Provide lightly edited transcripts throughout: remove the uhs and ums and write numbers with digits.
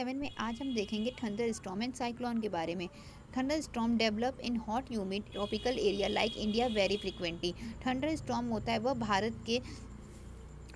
7 में आज हम देखेंगे थंडर स्टॉर्म एंड साइक्लोन के बारे में। Thunder storm develop in hot humid tropical area like India very frequently. Thunder storm होता है वह भारत के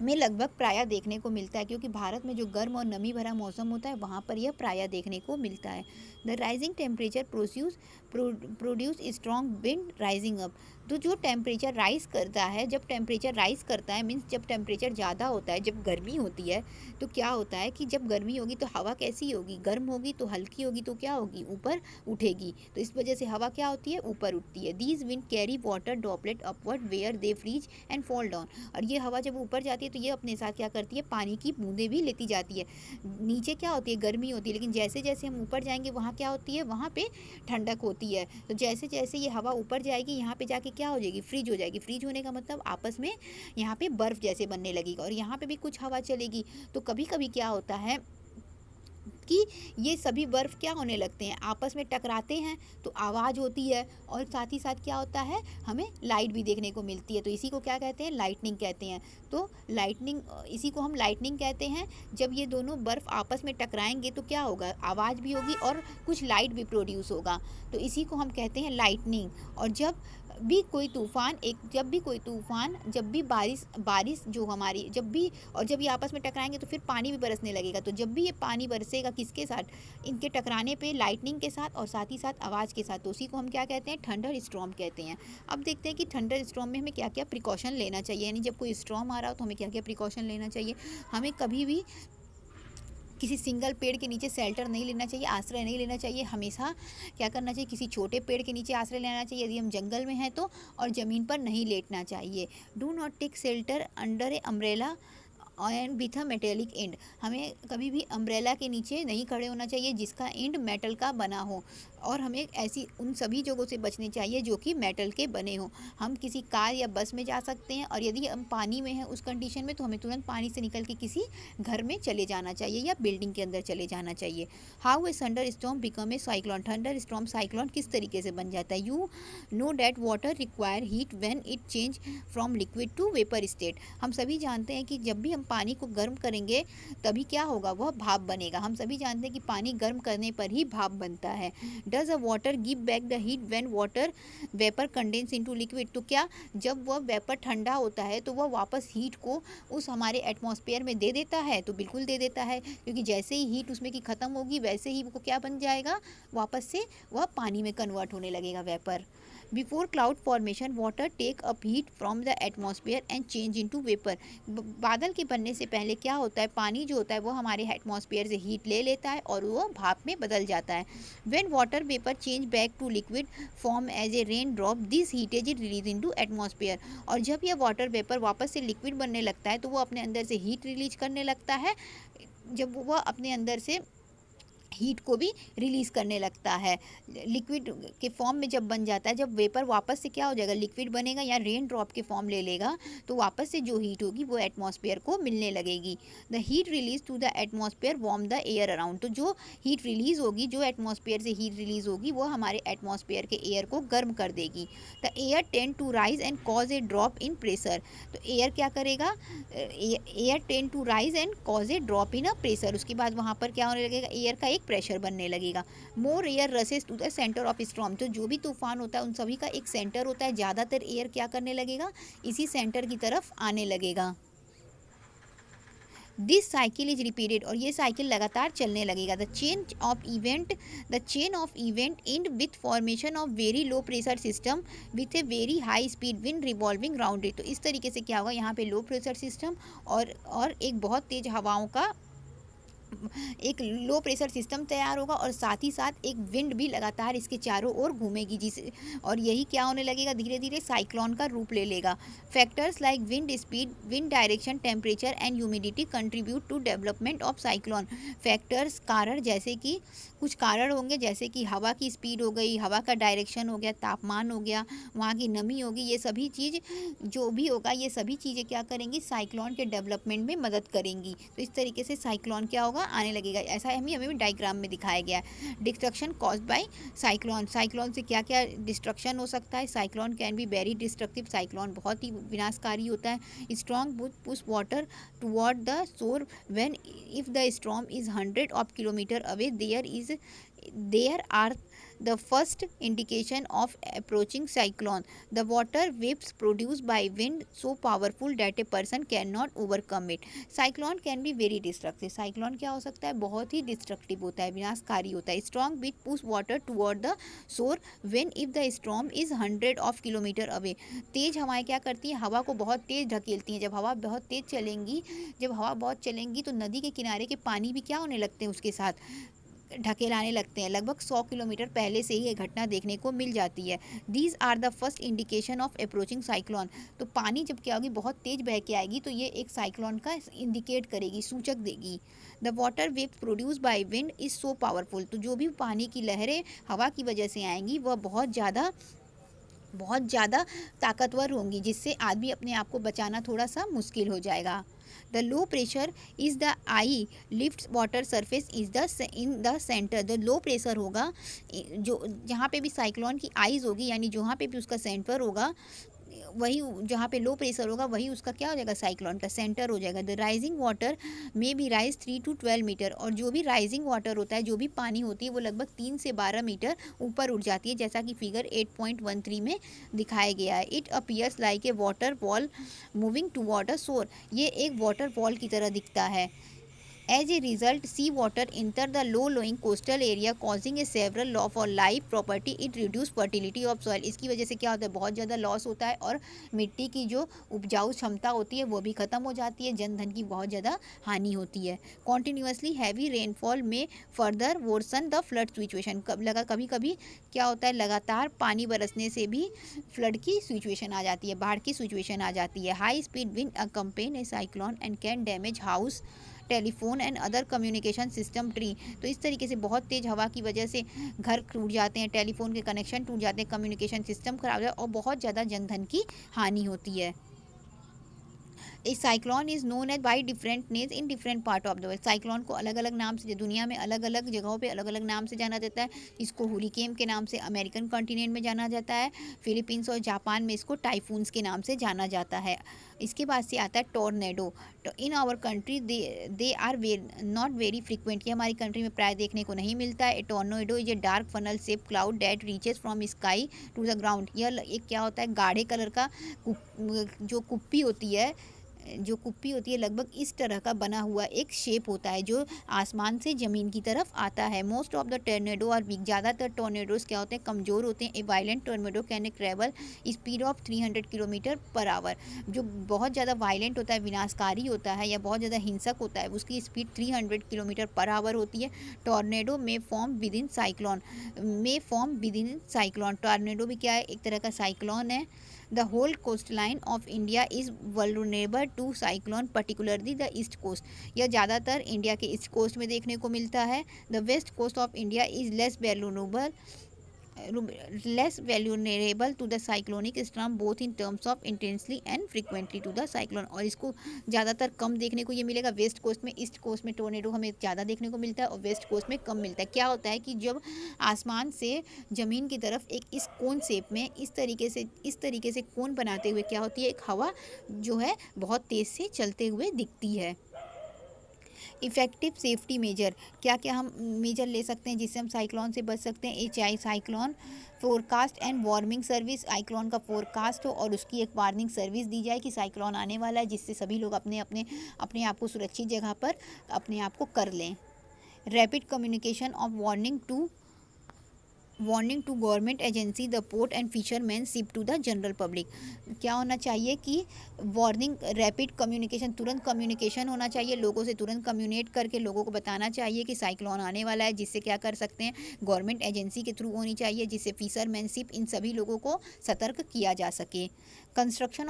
में लगभग प्रायः देखने को मिलता है, क्योंकि भारत में जो गर्म और नमी भरा मौसम होता है वहाँ पर यह प्रायः देखने को मिलता है। The rising temperature produce strong wind rising up. तो जो टेम्परेचर राइज करता है, जब टेम्परेचर राइज करता है मीन्स जब टेम्परेचर ज़्यादा होता है, जब गर्मी होती है तो क्या होता है कि जब गर्मी होगी तो हवा कैसी होगी, गर्म होगी तो हल्की होगी, तो क्या होगी, ऊपर उठेगी। तो इस वजह से हवा क्या होती है, ऊपर उठती है। These wind carry water droplet upward where they freeze and fall down. और ये हवा जब ऊपर जाती है तो ये अपने साथ क्या करती है, पानी की बूंदें भी लेती जाती है। नीचे क्या होती है, गर्मी होती है, लेकिन जैसे जैसे हम ऊपर जाएंगे वहाँ क्या होती है, वहाँ पे ठंडक होती है। तो जैसे जैसे ये हवा ऊपर जाएगी यहाँ पे जाके क्या हो जाएगी, फ्रीज हो जाएगी। फ्रीज होने का मतलब आपस में यहाँ पे बर्फ़ जैसे बनने लगेगा, और यहाँ पे भी कुछ हवा चलेगी। तो कभी कभी क्या होता है कि ये सभी बर्फ़ क्या होने लगते हैं, आपस में टकराते हैं तो आवाज़ होती है, और साथ ही साथ क्या होता है, हमें लाइट भी देखने को मिलती है। तो इसी को क्या कहते हैं, लाइटनिंग कहते हैं। तो लाइटनिंग, इसी को हम लाइटनिंग कहते हैं। जब ये दोनों बर्फ़ आपस में टकराएंगे तो क्या होगा, आवाज़ भी होगी और कुछ लाइट भी प्रोड्यूस होगा। तो इसी को हम कहते हैं लाइटनिंग। और जब भी बारिश जो हमारी जब ये आपस में टकराएंगे तो फिर पानी भी बरसने लगेगा। तो जब भी ये पानी बरसेगा किसके साथ, इनके टकराने पे लाइटनिंग के साथ और साथ ही साथ आवाज़ के साथ, तो उसी को हम क्या कहते हैं, थंडर स्टॉर्म कहते हैं। अब देखते हैं कि थंडर स्टॉर्म में हमें क्या क्या प्रिकॉशन लेना चाहिए, यानी जब कोई स्टॉर्म आ रहा हो तो हमें क्या क्या प्रिकॉशन लेना चाहिए। हमें कभी भी किसी सिंगल पेड़ के नीचे शेल्टर नहीं लेना चाहिए, आश्रय नहीं लेना चाहिए। हमेशा क्या करना चाहिए, किसी छोटे पेड़ के नीचे आश्रय लेना चाहिए यदि हम जंगल में हैं तो, और ज़मीन पर नहीं लेटना चाहिए। Do not take shelter under a umbrella and with a metallic end. हमें कभी भी अम्ब्रेला के नीचे नहीं खड़े होना चाहिए जिसका एंड मेटल का बना हो, और हमें ऐसी उन सभी जगहों से बचने चाहिए जो कि मेटल के बने हों। हम किसी कार या बस में जा सकते हैं, और यदि हम पानी में हैं उस कंडीशन में तो हमें तुरंत पानी से निकल के किसी घर में चले जाना चाहिए या बिल्डिंग के अंदर चले जाना चाहिए। How a thunder storm become a cyclone. Thunder storm cyclone किस तरीके से बन जाता है। You know that water require heat when it change from liquid to vapour state. हम सभी जानते हैं कि जब भी हम पानी को गर्म करेंगे तभी क्या होगा, वह भाप बनेगा। हम सभी जानते हैं कि पानी गर्म करने पर ही भाप बनता है। Does a water give back the heat when water vapour condense into liquid. तो क्या जब वह वेपर ठंडा होता है तो वह वापस हीट को उस हमारे एटमॉस्फेयर में दे देता है। तो बिल्कुल दे देता है, क्योंकि जैसे ही हीट उसमें की ख़त्म होगी वैसे ही वो क्या बन जाएगा, वापस से वह पानी में कन्वर्ट होने लगेगा, vapour. Before cloud formation water take up heat from the atmosphere and change into vapour. बादल के बनने से पहले क्या होता है, पानी जो होता है वो हमारे एटमॉस्फेयर से हीट ले लेता है और वो भाप में बदल जाता है। When water vapour change back to liquid form as a rain drop this heat is release into atmosphere. और जब यह वाटर वेपर वापस से लिक्विड बनने लगता है तो वो अपने अंदर से हीट रिलीज करने लगता है। जब वह अपने अंदर से हीट को भी रिलीज़ करने लगता है, लिक्विड के फॉर्म में जब बन जाता है, जब वेपर वापस से क्या हो जाएगा, लिक्विड बनेगा या रेन ड्रॉप के फॉर्म ले लेगा, तो वापस से जो हीट होगी वो एटमॉस्फेयर को मिलने लगेगी। The heat release to the atmosphere warm the air around. तो जो हीट रिलीज़ होगी, जो एटमॉस्फेयर से हीट रिलीज़ होगी वो हमारे एटमॉस्फेयर के एयर को गर्म कर देगी। The air tend to rise and cause a drop in pressure. तो एयर क्या करेगा, air tend to rise and cause a drop in a pressure. उसके बाद वहाँ पर क्या होने लगेगा, एयर का एक प्रेशर बनने लगेगा। More air rushes to the centre of storm. तो जो भी तूफान होता है उन सभी का एक सेंटर होता है, ज़्यादातर एयर क्या करने लगेगा, इसी सेंटर की तरफ आने लगेगा। This cycle is repeated. और ये साइकिल लगातार चलने लगेगा। The chain of event and with formation of very low pressure system with a very high speed wind revolving round it. तो इस तरीके से क्या होगा, यहाँ पे लो प्रेशर सिस्टम और एक बहुत तेज हवाओं का एक लो प्रेशर सिस्टम तैयार होगा, और साथ ही साथ एक विंड भी लगातार इसके चारों ओर घूमेगी, जिसे और यही क्या होने लगेगा, धीरे धीरे साइक्लोन का रूप ले लेगा। Factors like wind speed, wind direction, temperature and humidity contribute to development of cyclone. Factors, कारण, जैसे कि कुछ कारण होंगे, जैसे कि हवा की स्पीड हो गई, हवा का डायरेक्शन हो गया, तापमान हो गया, वहाँ की नमी होगी, ये सभी चीज़ जो भी होगा, ये सभी चीज़ें क्या करेंगी, साइक्लोन के डेवलपमेंट में मदद करेंगी। तो इस तरीके से साइक्लोन क्या होगा, आने लगेगा। ऐसा हमें भी डायग्राम में दिखाया गया है। Destruction caused by cyclone, cyclone से क्या क्या डिस्ट्रक्शन हो सकता है। Cyclone can be very destructive, cyclone बहुत ही विनाशकारी होता है। Strong push water toward the shore when if the storm is 100 kilometre away, there are the first indication of approaching cyclone. The water waves produced by wind so powerful that a person cannot overcome it. Cyclone can be very destructive. cyclone क्या हो सकता है, बहुत ही destructive होता है, विनाशकारी होता है। strong wind push water toward the shore when if the storm is 100 kilometre away. तेज हवाएं क्या करती हैं, हवा को बहुत तेज ढकेलती हैं। जब हवा बहुत तेज चलेंगी, जब हवा बहुत चलेंगी तो नदी के किनारे के पानी भी क्या होने लगते हैं, उसके साथ ढकेलाने लगते हैं। लगभग 100 किलोमीटर पहले से ही ये घटना देखने को मिल जाती है। These are the first indication of approaching cyclone. तो पानी जब क्या होगी, बहुत तेज बह के आएगी तो ये एक साइक्लोन का इंडिकेट करेगी, सूचक देगी। The water wave produce by wind is so powerful. तो जो भी पानी की लहरें हवा की वजह से आएंगी वह बहुत ज़्यादा ताकतवर होंगी, जिससे आदमी अपने आप को बचाना थोड़ा सा मुश्किल हो जाएगा। The low pressure is the I lift water surface is the in the centre. The low pressure होगा, जो जहाँ पे भी साइक्लोन की आइज़ होगी, यानी जहाँ पे भी उसका सेंटर होगा, वही जहाँ पे लो प्रेशर होगा वही उसका क्या हो जाएगा, साइक्लोन का सेंटर हो जाएगा। द राइजिंग वाटर में बी राइज 3 to 12 मीटर। और जो भी राइजिंग वाटर होता है, जो भी पानी होती है, वो लगभग 3 से 12 मीटर ऊपर उठ जाती है, जैसा कि फिगर 8.13 में दिखाया गया है। It appears like a water wall moving to water shore. ये एक वाटर वॉल की तरह दिखता है। As a result, sea water enter the low-lying coastal area, causing a several loss for life property. It reduce fertility of soil. इसकी वजह से क्या होता है, बहुत ज़्यादा लॉस होता है और मिट्टी की जो उपजाऊ क्षमता होती है वो भी ख़त्म हो जाती है, जनधन की बहुत ज़्यादा हानि होती है। Continuously heavy rainfall में further worsen the flood situation. कभी कभी क्या होता है, लगातार पानी बरसने से भी फ्लड की सिचुएशन आ जाती है, बाढ़ की सिचुएशन आ जाती है। High speed wind accompany a cyclone and can damage house, telephone and other communication system tree. तो इस तरीके से बहुत तेज़ हवा की वजह से घर टूट जाते हैं, टेलीफोन के कनेक्शन टूट जाते हैं, कम्युनिकेशन सिस्टम खराब हो जाता है और बहुत ज़्यादा जनधन की हानि होती है। A cyclone is known as by different names in different part of the world. Cyclone को अलग अलग नाम से दुनिया में अलग अलग जगहों पे अलग अलग नाम से जाना जाता है। इसको हुरिकेन के नाम से अमेरिकन कॉन्टिनेंट में जाना जाता है। फिलीपींस और जापान में इसको टाइफून्स के नाम से जाना जाता है। इसके बाद से आता है टोर्नेडो। तो in our country they are not very frequent. ये हमारी कंट्री में प्राय देखने को नहीं मिलता है। A tornado is a dark funnel shape cloud that reaches from sky to the ground. यह एक क्या होता है, गाढ़े कलर का जो कुप्पी होती है, लगभग इस तरह का बना हुआ एक शेप होता है जो आसमान से ज़मीन की तरफ आता है। Most of the tornado are weak. ज़्यादातर टोर्नेडोज क्या होते हैं, कमज़ोर होते हैं। A violent tornado can travel speed of 300 kilometre per hour. जो बहुत ज़्यादा वायलेंट होता है, विनाशकारी होता है या बहुत ज़्यादा हिंसक होता है, उसकी स्पीड 300 किलोमीटर पर आवर होती है। टोर्नेडो में form with in cyclone. Tornado भी क्या है, एक तरह का साइक्लोन है। The whole coastline of India is vulnerable to cyclone, particularly the east coast. यह ज़्यादातर इंडिया के ईस्ट कोस्ट में देखने को मिलता है। The west coast of India is less vulnerable to the cyclonic storm both in terms of intensity and frequently to the cyclone। और इसको ज़्यादातर कम देखने को ये मिलेगा वेस्ट कोस्ट में। ईस्ट कोस्ट में टोर्नेडो हमें ज़्यादा देखने को मिलता है और वेस्ट कोस्ट में कम मिलता है। क्या होता है कि जब आसमान से ज़मीन की तरफ एक इस कोन शेप में इस तरीके से कोन बनाते हुए क्या होती है, एक हवा जो है बहुत तेज़ से चलते हुए दिखती है। इफ़ेक्टिव सेफ्टी मेजर, क्या क्या हम मेजर ले सकते हैं जिससे हम साइक्लोन से बच सकते हैं। HI cyclone forecast and warning service. Cyclone का फोरकास्ट हो और उसकी एक वार्निंग सर्विस दी जाए कि साइक्लोन आने वाला है, जिससे सभी लोग अपने आप को सुरक्षित जगह पर अपने आप को कर लें। Rapid communication of warning to government agency, the port and fisherman ship to the general public. क्या होना चाहिए कि वार्निंग, रैपिड कम्युनिकेशन, तुरंत कम्युनिकेशन होना चाहिए, लोगों से तुरंत कम्युनिकेट करके लोगों को बताना चाहिए कि साइक्लोन आने वाला है। जिससे क्या कर सकते हैं, गवर्नमेंट एजेंसी के थ्रू होनी चाहिए, जिससे फिशरमैनशिप, इन सभी लोगों को सतर्क किया जा सके। Construction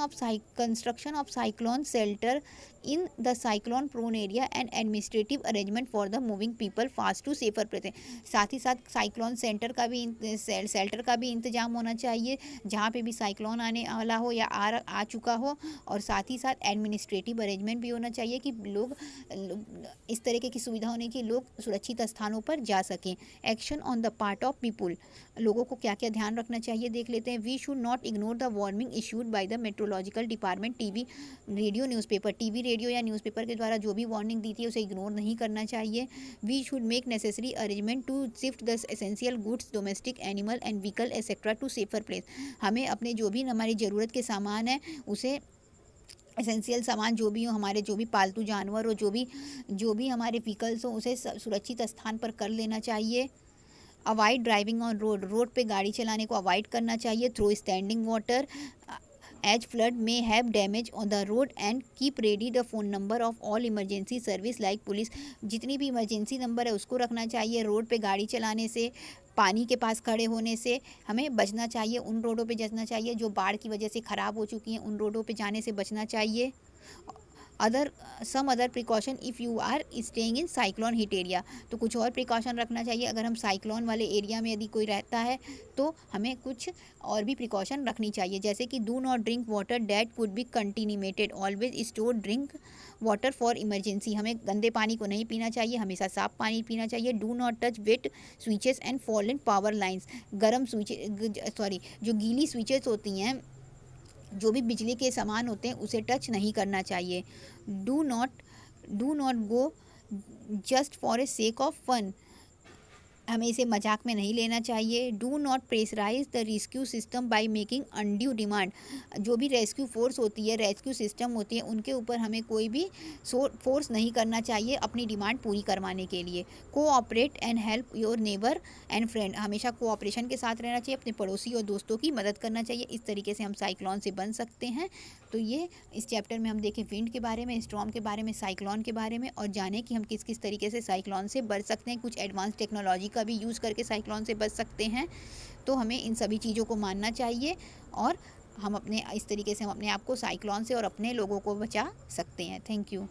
of cyclone shelter in the cyclone prone area and administrative arrangement for the moving people fast to safer place. साथ ही साथ साइक्लोन सेंटर का भी भी शेल्टर का भी इंतजाम होना चाहिए जहाँ पे भी साइक्लोन आने वाला हो या आ चुका हो। और साथ ही साथ एडमिनिस्ट्रेटिव अरेंजमेंट भी होना चाहिए कि लोग इस तरीके की सुविधा होने की लोग सुरक्षित स्थानों पर जा सकें। Action on the part of people, लोगों को क्या क्या ध्यान रखना चाहिए देख लेते हैं। We should not ignore the warning issued by the meteorological department. TV radio newspaper, TV radio या न्यूज़पेपर के द्वारा जो भी वार्निंग दी थी है उसे इग्नोर नहीं करना चाहिए। We should make necessary arrangement to shift the essential goods, domestic animal and vehicle etcetera to safer place. हमें अपने जो भी हमारी ज़रूरत के सामान है उसे एसेंशियल सामान जो भी हो, हमारे जो भी पालतू जानवर हो, जो भी हमारे व्हीकल्स हो उसे सुरक्षित स्थान पर कर लेना चाहिए। अवॉइड ड्राइविंग ऑन रोड पे गाड़ी चलाने को अवॉइड करना चाहिए through standing water as flood may have damage on the road and keep ready the phone number of all emergency service like police. जितनी भी इमरजेंसी नंबर है उसको रखना चाहिए। रोड पे गाड़ी चलाने से, पानी के पास खड़े होने से हमें बचना चाहिए। उन रोडों पे जाना चाहिए जो बाढ़ की वजह से ख़राब हो चुकी हैं, उन रोडों पे जाने से बचना चाहिए। Some other precaution if you are staying in cyclone hit area, तो कुछ और प्रिकॉशन रखना चाहिए। अगर हम साइक्लोन वाले एरिया में यदि कोई रहता है तो हमें कुछ और भी प्रिकॉशन रखनी चाहिए, जैसे कि do not drink water that could be contaminated, always store drink water for emergency. हमें गंदे पानी को नहीं पीना चाहिए, हमेशा साफ पानी पीना चाहिए। Do not touch wet switches and fallen power lines, जो गीली स्विचेस होती हैं, जो भी बिजली के सामान होते हैं उसे टच नहीं करना चाहिए। Do not go just for a sake of fun, हमें इसे मजाक में नहीं लेना चाहिए। Do not pressurise the rescue system by making undue demand, जो भी रेस्क्यू फोर्स होती है, रेस्क्यू सिस्टम होती है, उनके ऊपर हमें कोई भी फोर्स नहीं करना चाहिए अपनी डिमांड पूरी करवाने के लिए। Cooperate and help your neighbour and friend, हमेशा कोऑपरेशन के साथ रहना चाहिए, अपने पड़ोसी और दोस्तों की मदद करना चाहिए। इस तरीके से हम साइक्लोन से बन सकते हैं। तो ये इस चैप्टर में हम देखें विंड के बारे में, स्टॉर्म के बारे में, साइक्लोन के बारे में, और जाने कि हम किस किस तरीके से साइक्लोन से बच सकते हैं। कुछ एडवांस टेक्नोलॉजी का भी यूज़ करके साइक्लोन से बच सकते हैं। तो हमें इन सभी चीज़ों को मानना चाहिए और हम अपने इस तरीके से हम अपने आप को साइक्लोन से और अपने लोगों को बचा सकते हैं। Thank you.